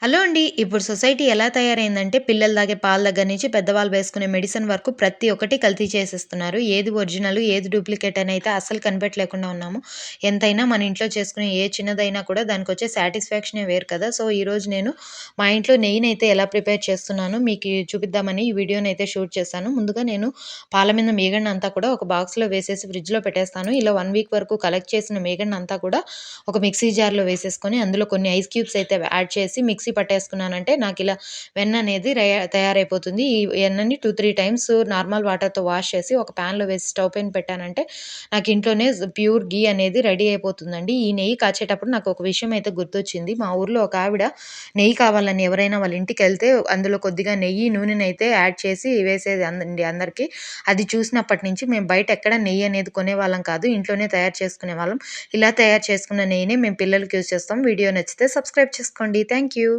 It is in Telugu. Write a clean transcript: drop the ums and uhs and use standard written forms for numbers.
హలో అండి. ఇప్పుడు సొసైటీ ఎలా తయారైందంటే పిల్లలు తాగే పాల దగ్గర నుంచి పెద్దవాళ్ళు వేసుకునే మెడిసిన్ వరకు ప్రతి ఒక్కటి కల్తీ చేసేస్తున్నారు. ఏది ఒరిజినల్, ఏది డూప్లికేట్ అనైతే అస్సలు కనిపెట్టలేకుండా ఉన్నాము. ఎంతైనా మన ఇంట్లో చేసుకునే ఏ చిన్నదైనా కూడా దానికొచ్చే సాటిస్ఫాక్షనే వేరు కదా! సో, ఈరోజు నేను మా ఇంట్లో నెయ్యినైతే ఎలా ప్రిపేర్ చేస్తున్నానో మీకు చూపిద్దామని ఈ వీడియోనైతే షూట్ చేశాను. ముందుగా నేను పాల మీద మీగడనంతా కూడా ఒక బాక్స్‌లో వేసేసి ఫ్రిడ్జ్‌లో పెట్టేస్తాను. ఇలా 1 వీక్ వరకు కలెక్ట్ చేసిన మీగడనంతా కూడా ఒక మిక్సీ జార్‌లో వేసేసుకొని అందులో కొన్ని ఐస్ క్యూబ్స్ అయితే యాడ్ చేసి మిక్సీ పట్టేసుకున్నానంటే నాకిలా వెన్న అనేది తయారైపోతుంది. ఈ వెన్నని 2, 3 టైమ్స్ నార్మల్ వాటర్‌తో వాష్ చేసి ఒక పాన్‌లో వేసి స్టవ్ పైన పెట్టానంటే నాకు ఇంట్లోనే ప్యూర్ ఘీ అనేది రెడీ అయిపోతుందండి. ఈ నెయ్యి కాచేటప్పుడు నాకొక విషయం అయితే గుర్తొచ్చింది. మా ఊర్లో ఒక ఆవిడ నెయ్యి కావాలని ఎవరైనా వాళ్ళ ఇంటికెళ్తే అందులో కొద్దిగా నెయ్యి, నూనెనైతే యాడ్ చేసి వేసేది అందరికి. అది చూసినప్పటి నుంచి మేము బయట ఎక్కడ నెయ్యి అనేది కొనేవాళ్ళం కాదు. ఇంట్లోనే తయారు చేసుకునేవాళ్ళం. ఇలా తయారు చేసుకున్న నెయ్యిని మేము పిల్లలకి యూజ్ చేస్తాం. వీడియో నచ్చితే సబ్స్క్రైబ్ చేసుకోండి. Thank you.